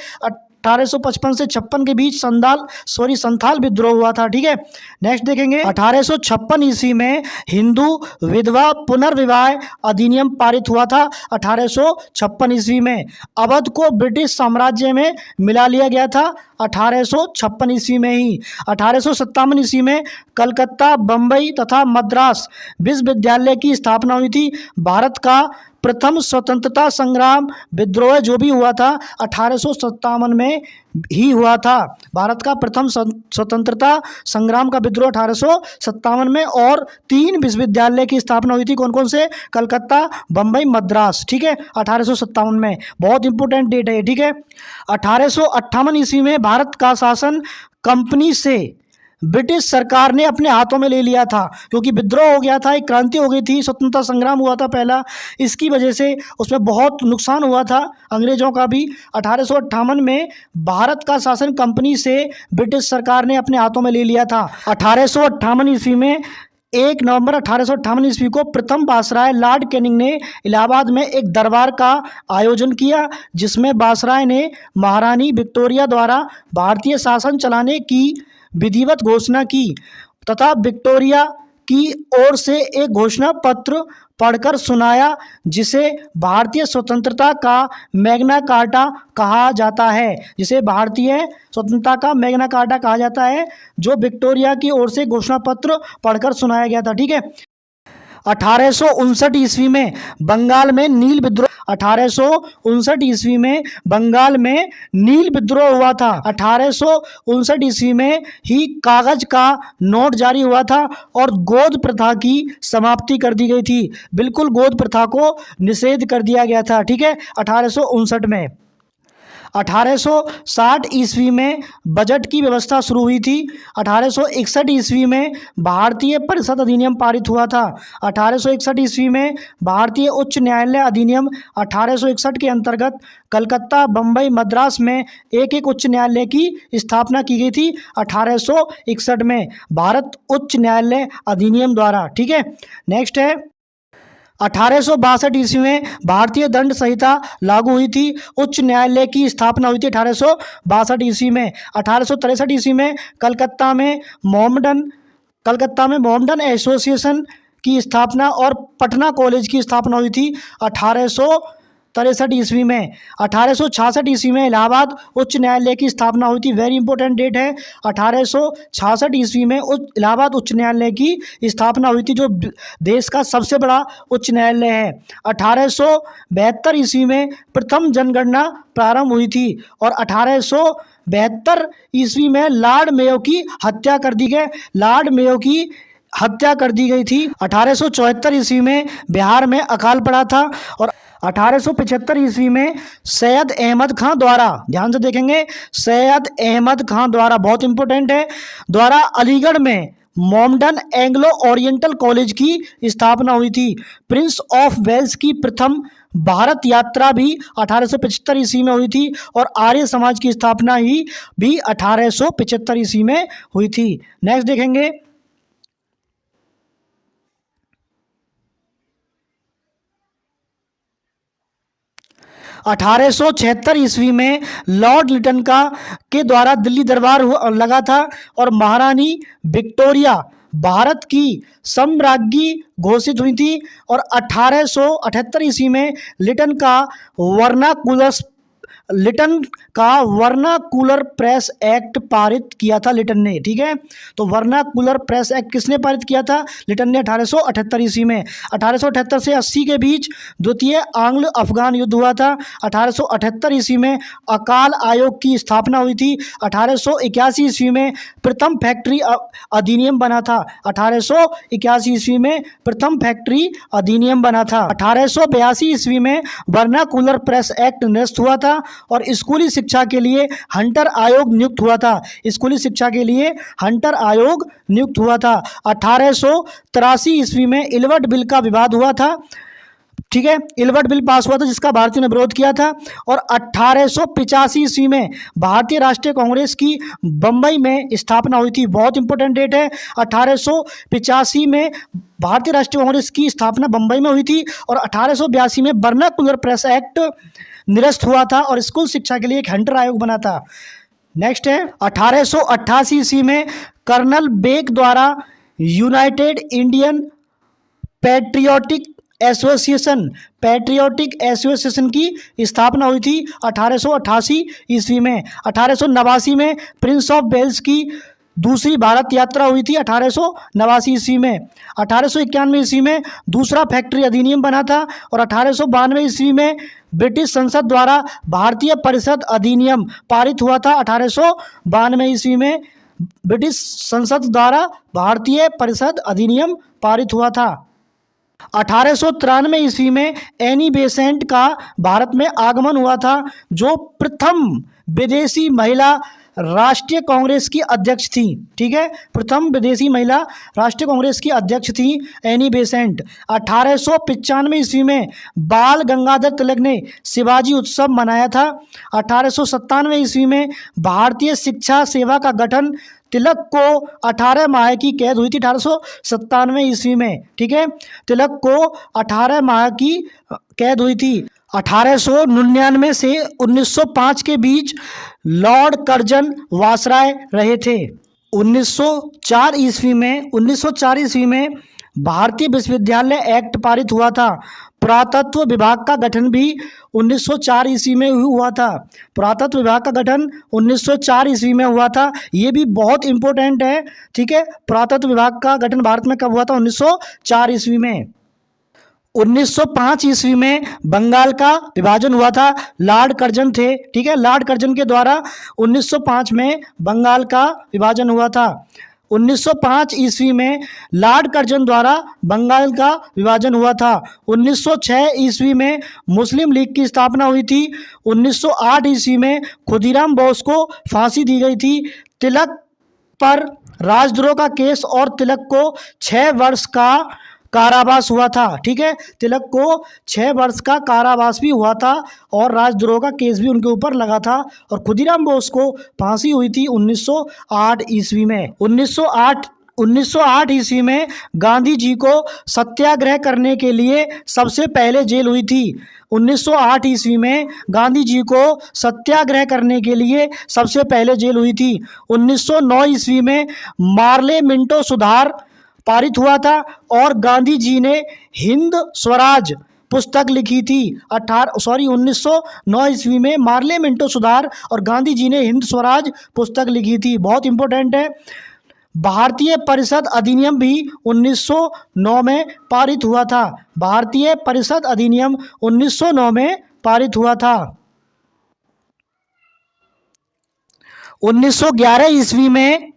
1855 से 56 के बीच संथाल विद्रोह हुआ था, ठीक है। नेक्स्ट देखेंगे 1856 ईस्वी में हिंदू विधवा पुनर्विवाह अधिनियम पारित हुआ था। 1856 ईस्वी में अवध को ब्रिटिश साम्राज्य में मिला लिया गया था 1856 ईस्वी में ही। 1857 ईस्वी में कलकत्ता, बम्बई तथा मद्रास विश्वविद्यालय की स्थापना हुई थी। भारत का प्रथम स्वतंत्रता संग्राम विद्रोह जो भी हुआ था 1857 में ही हुआ था। भारत का प्रथम स्वतंत्रता संग्राम का विद्रोह 1857 में और 3 विश्वविद्यालय की स्थापना हुई थी। कौन कौन से? कलकत्ता, बम्बई, मद्रास, ठीक है, 1857 में। बहुत इंपॉर्टेंट डेट है, ठीक है। 1858 ईस्वी में भारत का शासन कंपनी से ब्रिटिश सरकार ने अपने हाथों में ले लिया था, क्योंकि विद्रोह हो गया था, एक क्रांति हो गई थी, स्वतंत्रता संग्राम हुआ था पहला, इसकी वजह से उसमें बहुत नुकसान हुआ था अंग्रेजों का भी। 1858 में भारत का शासन कंपनी से ब्रिटिश सरकार ने अपने हाथों में ले लिया था। 1858 ईस्वी में 1 नवंबर 1858 ईस्वी को प्रथम वायसराय लॉर्ड कैनिंग ने इलाहाबाद में एक दरबार का आयोजन किया, जिसमें वायसराय ने महारानी विक्टोरिया द्वारा भारतीय शासन चलाने की विधिवत घोषणा की तथा विक्टोरिया की ओर से एक घोषणा पत्र पढ़कर सुनाया, जिसे भारतीय स्वतंत्रता का मैग्ना कार्टा कहा जाता है। जिसे भारतीय स्वतंत्रता का मैग्ना कार्टा कहा जाता है, जो विक्टोरिया की ओर से घोषणा पत्र पढ़कर सुनाया गया था, ठीक है। 1859 ईस्वी में बंगाल में नील विद्रोह 1859 ईस्वी में बंगाल में नील विद्रोह हुआ था। 1859 ईस्वी में ही कागज का नोट जारी हुआ था और गोद प्रथा की समाप्ति कर दी गई थी। बिल्कुल गोद प्रथा को निषेध कर दिया गया था, ठीक है, 1859 में। 1860 ईस्वी में बजट की व्यवस्था शुरू हुई थी। 1861 ईस्वी में भारतीय परिषद अधिनियम पारित हुआ था। 1861 ईस्वी में भारतीय उच्च न्यायालय अधिनियम 1861 के अंतर्गत कलकत्ता, बम्बई, मद्रास में एक एक उच्च न्यायालय की स्थापना की गई थी 1861 में भारत उच्च न्यायालय अधिनियम द्वारा, ठीक है। नेक्स्ट है 1862 ईस्वी में भारतीय दंड संहिता लागू हुई थी। उच्च न्यायालय की स्थापना हुई थी 1862 ईस्वी में। 1863 ईस्वी में कलकत्ता में मोहम्मडन एसोसिएशन की स्थापना और पटना कॉलेज की स्थापना हुई थी 1863 ईस्वी में। 1866 ईस्वी में इलाहाबाद उच्च न्यायालय की स्थापना हुई थी। वेरी इंपॉर्टेंट डेट है, 1866 ईस्वी में इलाहाबाद उच्च न्यायालय की स्थापना हुई थी, जो देश का सबसे बड़ा उच्च न्यायालय है। 1872 ईस्वी में प्रथम जनगणना प्रारंभ हुई थी और 1872 ईस्वी में लॉर्ड मेयो की हत्या कर दी गई थी। 1874 ईस्वी में बिहार में अकाल पड़ा था और 1875 ईस्वी में सैयद अहमद खां द्वारा, ध्यान से देखेंगे, सैयद अहमद खां द्वारा, बहुत इंपॉर्टेंट है, द्वारा अलीगढ़ में मोहम्मडन एंग्लो ओरिएंटल कॉलेज की स्थापना हुई थी। प्रिंस ऑफ वेल्स की प्रथम भारत यात्रा भी 1875 ईस्वी में हुई थी और आर्य समाज की स्थापना भी 1875 ईस्वी में हुई थी। नेक्स्ट देखेंगे, 1876 ईस्वी में लॉर्ड लिटन के द्वारा दिल्ली दरबार लगा था और महारानी विक्टोरिया भारत की सम्राज्ञी घोषित हुई थी और 1878 ईस्वी में लिटन का वर्नाकुलर प्रेस एक्ट पारित किया था लिटन ने। ठीक है, तो वर्नाकुलर प्रेस एक्ट किसने पारित किया था? लिटन ने 1878 ईस्वी में। 1878 से 80 के बीच द्वितीय आंग्ल अफगान युद्ध हुआ था। 1878 ईस्वी में अकाल आयोग की स्थापना हुई थी। 1881 ईस्वी में प्रथम फैक्ट्री अधिनियम बना था। 1881 ईस्वी में प्रथम फैक्ट्री अधिनियम बना था। 1882 ईस्वी में वर्नाकुलर प्रेस एक्ट निरस्त हुआ था और स्कूली शिक्षा के लिए हंटर आयोग नियुक्त हुआ था। 1883 ईस्वी में इल्बर्ट बिल का विवाद हुआ था। ठीक है, इल्बर्ट बिल पास हुआ था जिसका भारतीयों ने विरोध किया था और 1885 ईस्वी में भारतीय राष्ट्रीय कांग्रेस की बंबई में स्थापना हुई थी। बहुत इंपॉर्टेंट डेट है, 1885 में भारतीय राष्ट्रीय कांग्रेस की स्थापना बंबई में हुई थी और 1882 में वर्नाकुलर प्रेस एक्ट निरस्त हुआ था और स्कूल शिक्षा के लिए एक हंटर आयोग बना था। नेक्स्ट है 1888 ईस्वी में कर्नल बेक द्वारा यूनाइटेड इंडियन पैट्रियोटिक एसोसिएशन की स्थापना हुई थी 1888 ईस्वी में। 1889 में प्रिंस ऑफ वेल्स की दूसरी भारत यात्रा हुई थी 1889 ईस्वी में। 1891 ईस्वी में दूसरा फैक्ट्री अधिनियम बना था और 1892 ईस्वी में ब्रिटिश संसद द्वारा भारतीय परिषद अधिनियम पारित हुआ था। 1892 ईस्वी में ब्रिटिश संसद द्वारा भारतीय परिषद अधिनियम पारित हुआ था। 1893 ईस्वी में एनी बेसेंट का भारत में आगमन हुआ था, जो प्रथम विदेशी महिला राष्ट्रीय कांग्रेस की अध्यक्ष थी। ठीक है, प्रथम विदेशी महिला राष्ट्रीय कांग्रेस की अध्यक्ष थी एनी बेसेंट। 1895 ईस्वी में बाल गंगाधर तिलक ने शिवाजी उत्सव मनाया था। 1897 ईस्वी में भारतीय शिक्षा सेवा का गठन, तिलक को 18 माह की कैद हुई थी 1897 ईस्वी में। ठीक है, तिलक को 18 माह की कैद हुई थी। 1899 से 1905 के बीच लॉर्ड कर्जन वासराय रहे थे। 1904 ईस्वी में भारतीय विश्वविद्यालय एक्ट पारित हुआ था। पुरातत्व विभाग का गठन भी 1904 ईस्वी में हुआ था। पुरातत्व विभाग का गठन 1904 ईस्वी में हुआ था। ये भी बहुत इंपॉर्टेंट है। ठीक है, पुरातत्व विभाग का गठन भारत में कब हुआ था? 1904 ईस्वी में। 1905 ईस्वी में बंगाल का विभाजन हुआ था, लॉर्ड कर्जन थे। ठीक है, लॉर्ड कर्जन के द्वारा 1905 में बंगाल का विभाजन हुआ था। 1905 ईस्वी में लॉर्ड कर्जन द्वारा बंगाल का विभाजन हुआ था। 1906 ईस्वी में मुस्लिम लीग की स्थापना हुई थी। 1908 ईस्वी में खुदीराम बोस को फांसी दी गई थी। तिलक पर राजद्रोह का केस और तिलक को 6 वर्ष का कारावास हुआ था। ठीक है, तिलक को 6 वर्ष का कारावास भी हुआ था और राजद्रोह का केस भी उनके ऊपर लगा था और खुदीराम बोस को फांसी हुई थी 1908 ईस्वी में। 1908 ईस्वी में गांधी जी को सत्याग्रह करने के लिए सबसे पहले जेल हुई थी। 1908 ईस्वी में गांधी जी को सत्याग्रह करने के लिए सबसे पहले जेल हुई थी। 1909 ईस्वी में मार्ले मिंटो सुधार पारित हुआ था और गांधी जी ने हिंद स्वराज पुस्तक लिखी थी। 1909 ईस्वी में मार्ले मिंटो सुधार और गांधी जी ने हिंद स्वराज पुस्तक लिखी थी। बहुत इंपॉर्टेंट है। भारतीय परिषद अधिनियम भी 1909 में पारित हुआ था। भारतीय परिषद अधिनियम 1909 में पारित हुआ था। 1911 ईस्वी में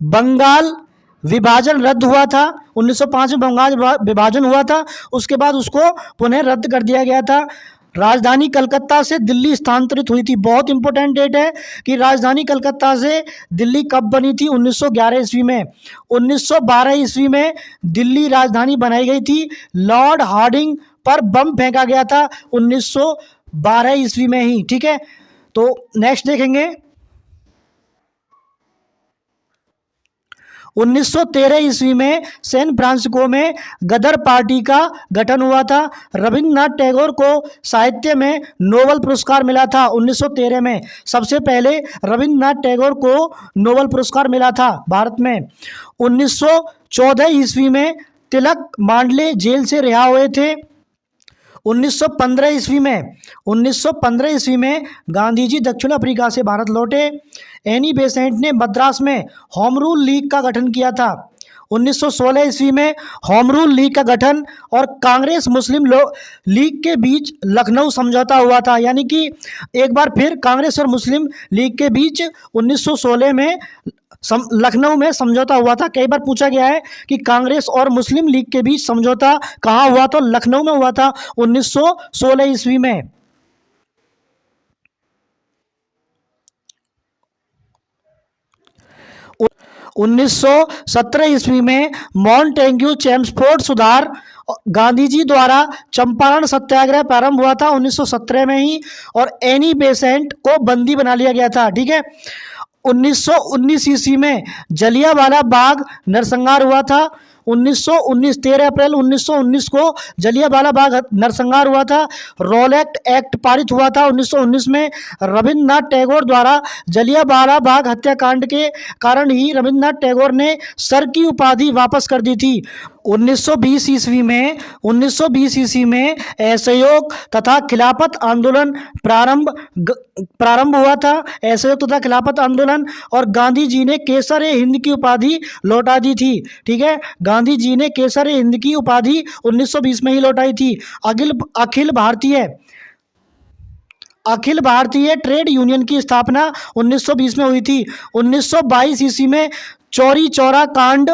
बंगाल विभाजन रद्द हुआ था। 1905 में बंगाल विभाजन हुआ था, उसके बाद उसको पुनः रद्द कर दिया गया था। राजधानी कलकत्ता से दिल्ली स्थानांतरित हुई थी। बहुत इंपॉर्टेंट डेट है कि राजधानी कलकत्ता से दिल्ली कब बनी थी। 1911 ईस्वी में। 1912 ईस्वी में दिल्ली राजधानी बनाई गई थी। लॉर्ड हार्डिंग पर बम फेंका गया था 1912 ईस्वी में ही। ठीक है, तो नेक्स्ट देखेंगे। 1913 ईस्वी में सैन फ्रांसिस्को में गदर पार्टी का गठन हुआ था। रविंद्रनाथ टैगोर को साहित्य में नोबेल पुरस्कार मिला था 1913 में। सबसे पहले रविंद्रनाथ टैगोर को नोबेल पुरस्कार मिला था भारत में। 1914 ईस्वी में तिलक मांडले जेल से रिहा हुए थे। 1915 ईस्वी में गांधी जी दक्षिण अफ्रीका से भारत लौटे। एनी बेसेंट ने मद्रास में होम रूल लीग का गठन किया था। 1916 ईस्वी में होम रूल लीग का गठन और कांग्रेस मुस्लिम लीग के बीच लखनऊ समझौता हुआ था। यानी कि एक बार फिर कांग्रेस और मुस्लिम लीग के बीच 1916 में लखनऊ में समझौता हुआ था। कई बार पूछा गया है कि कांग्रेस और मुस्लिम लीग के बीच समझौता कहाँ हुआ, तो लखनऊ में हुआ था 1916 ईस्वी में। 1917 ईस्वी में मॉन्टेग्यू चेम्सफोर्ड सुधार गांधी जी द्वारा चंपारण सत्याग्रह प्रारंभ हुआ था 1917 में ही, और एनी बेसेंट को बंदी बना लिया गया था। ठीक है, 1919 ईस्वी में जलियांवाला बाग नरसंहार हुआ था। 13 अप्रैल 1919 को जलियांवाला बाग नरसंहार हुआ था। रॉलेट एक्ट पारित हुआ था 1919 में। रविंद्रनाथ टैगोर द्वारा जलियांवाला बाग हत्याकांड के कारण ही रविंद्रनाथ टैगोर ने सर की उपाधि वापस कर दी थी। 1920 ईस्वी में असहयोग तथा खिलाफत आंदोलन प्रारंभ हुआ था। असहयोग तथा खिलाफत आंदोलन, और गांधी जी ने केसर-ए-हिंद की उपाधि लौटा दी थी। ठीक है, गांधी जी ने केसर-ए-हिंद की उपाधि 1920 में ही लौटाई थी। अखिल भारतीय ट्रेड यूनियन की स्थापना 1920 में हुई थी। 1922 ईस्वी में चौरी चौरा कांड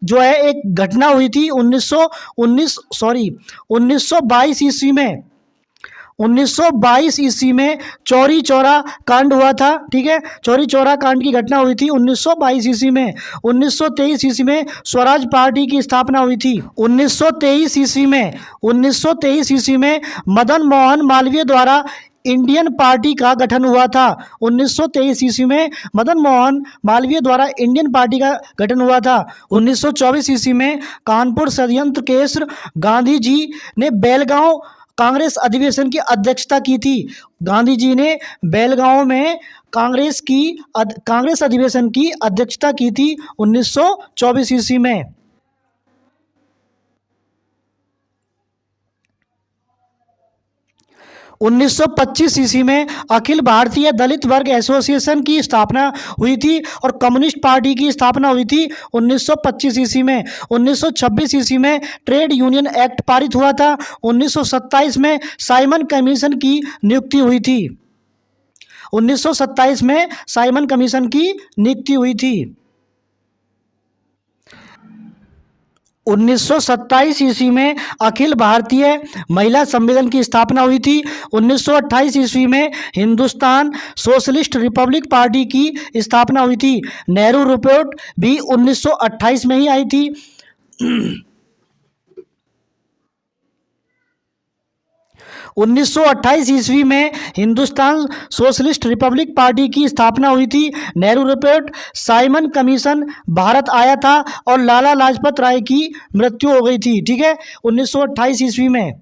जो है एक घटना हुई थी। 1922 ईस्वी में चौरी चौरा कांड हुआ था। ठीक है, चौरी चौरा कांड की घटना हुई थी 1922 ईस्वी में। 1923 ईस्वी में स्वराज पार्टी की स्थापना हुई थी। 1923 ईस्वी में मदन मोहन मालवीय द्वारा इंडियन पार्टी का गठन हुआ था। 1923 ईस्वी में मदन मोहन मालवीय द्वारा इंडियन पार्टी का गठन हुआ था। 1924 ईस्वी में कानपुर षड्यंत्र केस गांधी जी ने बेलगांव कांग्रेस अधिवेशन की अध्यक्षता की थी। गांधी जी ने बेलगांव में कांग्रेस अधिवेशन की अध्यक्षता की थी 1924 ईस्वी में। 1925 ईस्वी में अखिल भारतीय दलित वर्ग एसोसिएशन की स्थापना हुई थी और कम्युनिस्ट पार्टी की स्थापना हुई थी 1925 ईस्वी में। 1926 ईस्वी में ट्रेड यूनियन एक्ट पारित हुआ था। 1927 में साइमन कमीशन की नियुक्ति हुई थी। 1927 में साइमन कमीशन की नियुक्ति हुई थी। 1927 ईस्वी में अखिल भारतीय महिला सम्मेलन की स्थापना हुई थी। 1928 ईस्वी में हिंदुस्तान सोशलिस्ट रिपब्लिक पार्टी की स्थापना हुई थी। नेहरू रिपोर्ट भी 1928 में ही आई थी। 1928 ईस्वी में हिंदुस्तान सोशलिस्ट रिपब्लिक पार्टी की स्थापना हुई थी। Nehru report Simon commission Bharat आया था और लाला लाजपत राय की मृत्यु हो गई थी। ठीक है, 1928 ईस्वी में।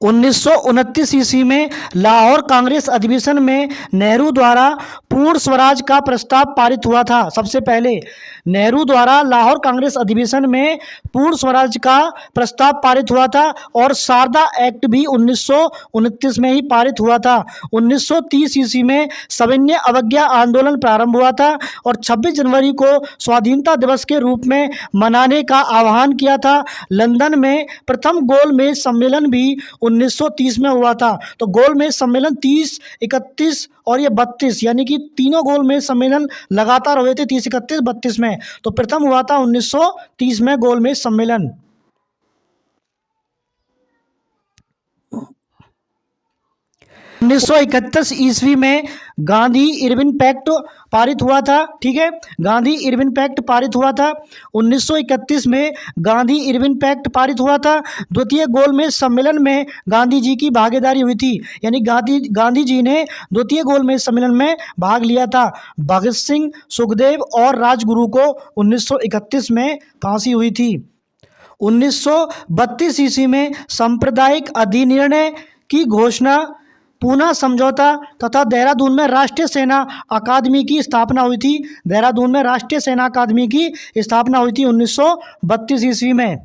1929 ईस्वी में लाहौर कांग्रेस अधिवेशन में नेहरू द्वारा पूर्ण स्वराज का प्रस्ताव पारित हुआ था। सबसे पहले नेहरू द्वारा लाहौर कांग्रेस अधिवेशन में पूर्ण स्वराज का प्रस्ताव पारित हुआ था और शारदा एक्ट भी 1929 में ही पारित हुआ था। 1930 ईस्वी में सविनय अवज्ञा आंदोलन प्रारंभ हुआ था और 26 जनवरी को स्वाधीनता दिवस के रूप में मनाने का आह्वान किया था। लंदन में प्रथम गोलमेज सम्मेलन भी 1930 में हुआ था। तो गोलमेज सम्मेलन 30, 31 और ये 32, यानी कि तीनों गोलमेज सम्मेलन लगातार हुए थे 30, 31, 32 में। तो प्रथम हुआ था 1930 में गोलमेज सम्मेलन। 1931 ईस्वी में गांधी इरविन पैक्ट पारित हुआ था। ठीक है, गांधी इरविन पैक्ट पारित हुआ था। 1931 में गांधी इरविन पैक्ट पारित हुआ था। द्वितीय गोलमेज सम्मेलन में गांधी जी की भागीदारी हुई थी, यानी गांधी जी ने द्वितीय गोलमेज सम्मेलन में भाग लिया था। भगत सिंह, सुखदेव और राजगुरु को 1931 में फांसी हुई थी। 1932 ईस्वी में सांप्रदायिक अधिनिर्णय की घोषणा, पूना समझौता तथा देहरादून में राष्ट्रीय सेना अकादमी की स्थापना हुई थी। देहरादून में राष्ट्रीय सेना अकादमी की स्थापना हुई थी 1932 ईस्वी में।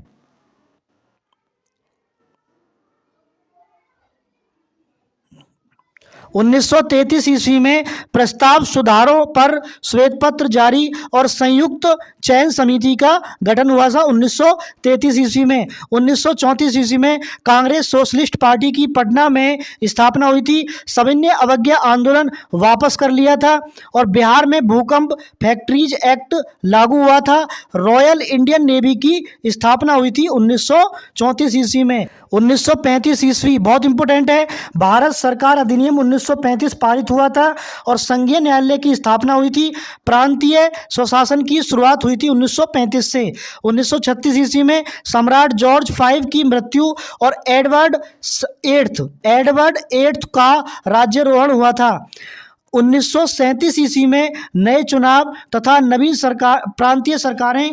1933 ईस्वी में प्रस्ताव सुधारों पर श्वेत पत्र जारी और संयुक्त चयन समिति का गठन हुआ था 1933 ईस्वी में। 1934 ईस्वी में कांग्रेस सोशलिस्ट पार्टी की पटना में स्थापना हुई थी। सविनय अवज्ञा आंदोलन वापस कर लिया था और बिहार में भूकंप फैक्ट्रीज एक्ट लागू हुआ था। रॉयल इंडियन नेवी की स्थापना हुई थी 1934 ईस्वी में। 1935 ईस्वी बहुत इंपॉर्टेंट है, भारत सरकार अधिनियम 1935 पारित हुआ था और संघीय न्यायालय की स्थापना हुई थी। प्रांतीय स्वशासन की शुरुआत हुई थी 1935 से। 1936 ईस्वी में सम्राट जॉर्ज V की मृत्यु और एडवर्ड एट्थ का राज्यारोहण हुआ था। 1937 ईस्वी में नए चुनाव तथा नवीन सरकार प्रांतीय सरकारें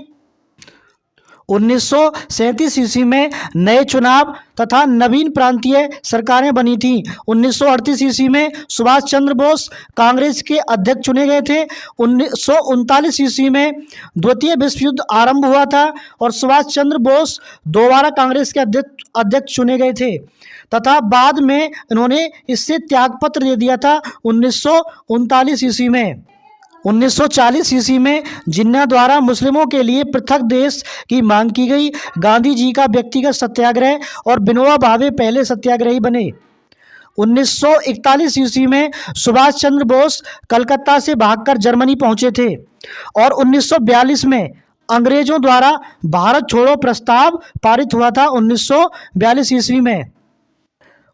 1937 ईस्वी में नए चुनाव तथा नवीन प्रांतीय सरकारें बनी थीं। 1938 ईस्वी में सुभाष चंद्र बोस कांग्रेस के अध्यक्ष चुने गए थे। 1939 ईस्वी में द्वितीय विश्व युद्ध आरंभ हुआ था और सुभाष चंद्र बोस दोबारा कांग्रेस के अध्यक्ष चुने गए थे तथा बाद में इन्होंने इससे त्यागपत्र दे दिया था 1939 ईस्वी में। 1940 ईस्वी में जिन्ना द्वारा मुस्लिमों के लिए पृथक देश की मांग की गई। गांधी जी का व्यक्तिगत सत्याग्रह और विनोबा भावे पहले सत्याग्रही बने। 1941 ईस्वी में सुभाष चंद्र बोस कलकत्ता से भागकर जर्मनी पहुंचे थे और 1942 में अंग्रेजों द्वारा भारत छोड़ो प्रस्ताव पारित हुआ था 1942 ईस्वी में।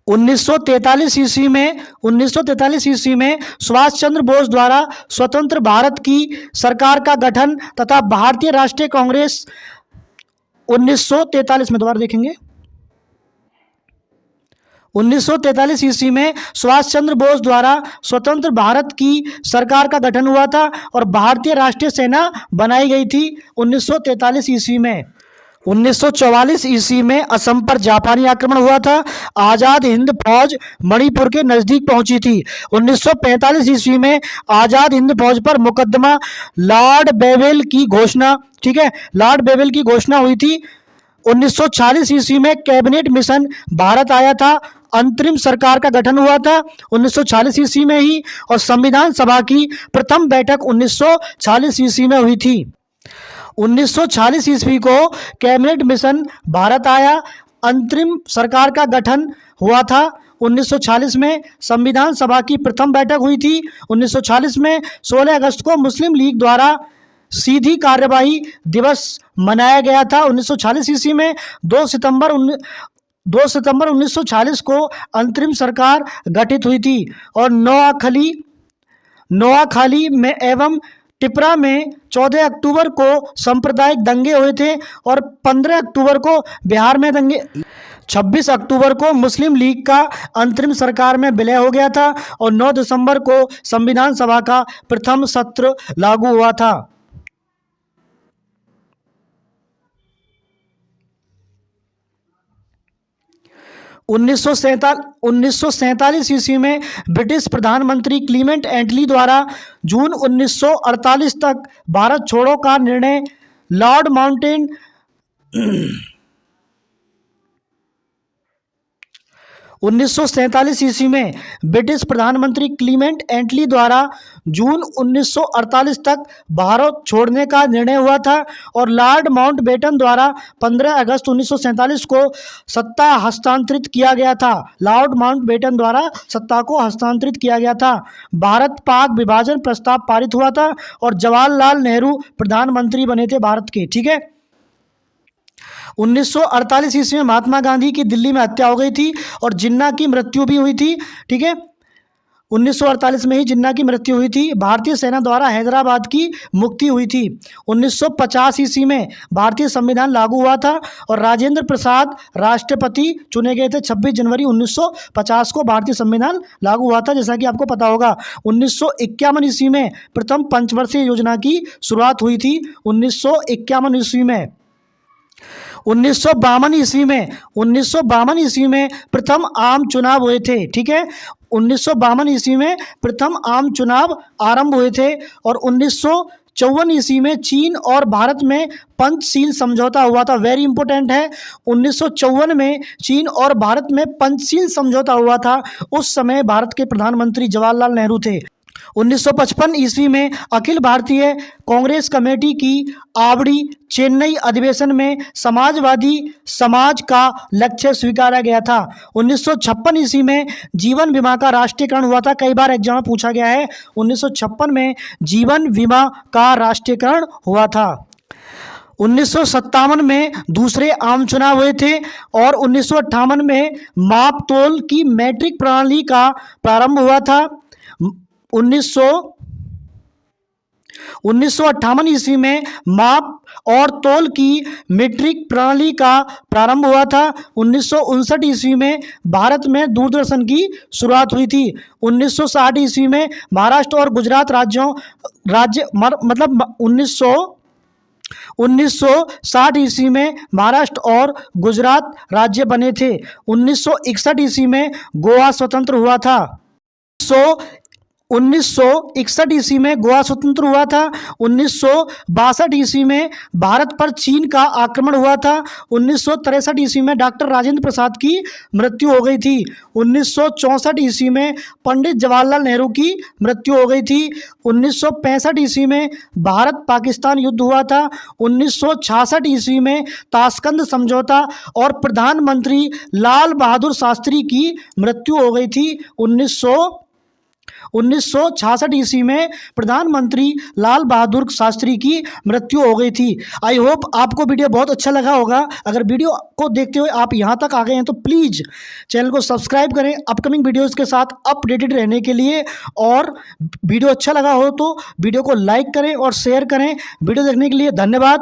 1943 ईस्वी में सुभाष चंद्र बोस द्वारा स्वतंत्र भारत की सरकार का गठन तथा भारतीय राष्ट्रीय कांग्रेस 1943 में दोबारा देखेंगे। 1943 ईस्वी में सुभाष चंद्र बोस द्वारा स्वतंत्र भारत की सरकार का गठन हुआ था और भारतीय राष्ट्रीय सेना बनाई गई थी 1943 ईस्वी में। 1944 ईस्वी में असम पर जापानी आक्रमण हुआ था। आज़ाद हिंद फौज मणिपुर के नज़दीक पहुंची थी। 1945 ईस्वी में आज़ाद हिंद फौज पर मुकदमा लॉर्ड बेवेल की घोषणा, ठीक है, लॉर्ड बेवेल की घोषणा हुई थी। 1946 ईस्वी में कैबिनेट मिशन भारत आया था। अंतरिम सरकार का गठन हुआ था 1946 ईस्वी में ही और संविधान सभा की प्रथम बैठक 1946 ईस्वी में हुई थी। 1946 ईस्वी को कैबिनेट मिशन भारत आया, अंतरिम सरकार का गठन हुआ था। 1946 में संविधान सभा की प्रथम बैठक हुई थी। 1946 में 16 अगस्त को मुस्लिम लीग द्वारा सीधी कार्यवाही दिवस मनाया गया था। 1946 ईस्वी में 2 सितंबर 1946 को अंतरिम सरकार गठित हुई थी और नोआखाली में एवं टिपरा में 14 अक्टूबर को सांप्रदायिक दंगे हुए थे और 15 अक्टूबर को बिहार में दंगे 26 अक्टूबर को मुस्लिम लीग का अंतरिम सरकार में विलय हो गया था और 9 दिसंबर को संविधान सभा का प्रथम सत्र लागू हुआ था। 1947 ईस्वी में ब्रिटिश प्रधानमंत्री क्लीमेंट एटली द्वारा जून 1948 तक भारत छोड़ो का निर्णय लॉर्ड माउंटेन 1947 ईस्वी में ब्रिटिश प्रधानमंत्री क्लीमेंट एटली द्वारा जून 1948 तक भारत छोड़ने का निर्णय हुआ था और लॉर्ड माउंटबेटन द्वारा 15 अगस्त 1947 को सत्ता हस्तांतरित किया गया था। लॉर्ड माउंटबेटन द्वारा सत्ता को हस्तांतरित किया गया था। भारत पाक विभाजन प्रस्ताव पारित हुआ था और जवाहरलाल नेहरू प्रधानमंत्री बने थे भारत के। ठीक है। 1948 ईस्वी में महात्मा गांधी की दिल्ली में हत्या हो गई थी और जिन्ना की मृत्यु भी हुई थी। ठीक है। 1948 में ही जिन्ना की मृत्यु हुई थी। भारतीय सेना द्वारा हैदराबाद की मुक्ति हुई थी। 1950 ईस्वी में भारतीय संविधान लागू हुआ था और राजेंद्र प्रसाद राष्ट्रपति चुने गए थे। 26 जनवरी 1950 को भारतीय संविधान लागू हुआ था, जैसा कि आपको पता होगा। 1951 ईस्वी में प्रथम पंचवर्षीय योजना की शुरुआत हुई थी। 1951 ईस्वी में 1952 ईस्वी में प्रथम आम चुनाव हुए थे। ठीक है। 1952 ईस्वी में प्रथम आम चुनाव आरंभ हुए थे और 1954 ईस्वी में चीन और भारत में पंचशील समझौता हुआ था। वेरी इंपॉर्टेंट है। 1954 में चीन और भारत में पंचशील समझौता हुआ था। उस समय भारत के प्रधानमंत्री जवाहरलाल नेहरू थे। 1955 ईस्वी में अखिल भारतीय कांग्रेस कमेटी की आवड़ी चेन्नई अधिवेशन में समाजवादी समाज का लक्ष्य स्वीकारा गया था। 1956 ईस्वी में जीवन बीमा का राष्ट्रीयकरण हुआ था। कई बार एग्जाम में पूछा गया है। 1956 में जीवन बीमा का राष्ट्रीयकरण हुआ था। 1957 में दूसरे आम चुनाव हुए थे और 1958 में माप तोल की मैट्रिक प्रणाली का प्रारंभ हुआ था। 1958 ईस्वी में माप और तोल की मीट्रिक प्रणाली का प्रारंभ हुआ था। 1959 ईस्वी में भारत में दूरदर्शन की शुरुआत हुई थी। 1960 ईस्वी में महाराष्ट्र और गुजरात मतलब 1960 ईस्वी में महाराष्ट्र और गुजरात राज्य बने थे। 1961 ईस्वी में गोवा स्वतंत्र हुआ था। 1961 ईस्वी में गोवा स्वतंत्र हुआ था। 1962 ईस्वी में भारत पर चीन का आक्रमण हुआ था। 1963 ईस्वी में डॉक्टर राजेंद्र प्रसाद की मृत्यु हो गई थी। 1964 ईस्वी में पंडित जवाहरलाल नेहरू की मृत्यु हो गई थी। 1965 ईस्वी में भारत पाकिस्तान युद्ध हुआ था। 1966 ईस्वी में ताशकंद समझौता और प्रधानमंत्री लाल बहादुर शास्त्री की मृत्यु हो गई थी। 1966 ईस्वी में प्रधानमंत्री लाल बहादुर शास्त्री की मृत्यु हो गई थी। आई होप आपको वीडियो बहुत अच्छा लगा होगा। अगर वीडियो को देखते हुए आप यहां तक आ गए हैं तो प्लीज़ चैनल को सब्सक्राइब करें अपकमिंग वीडियोस के साथ अपडेटेड रहने के लिए, और वीडियो अच्छा लगा हो तो वीडियो को लाइक करें और शेयर करें। वीडियो देखने के लिए धन्यवाद।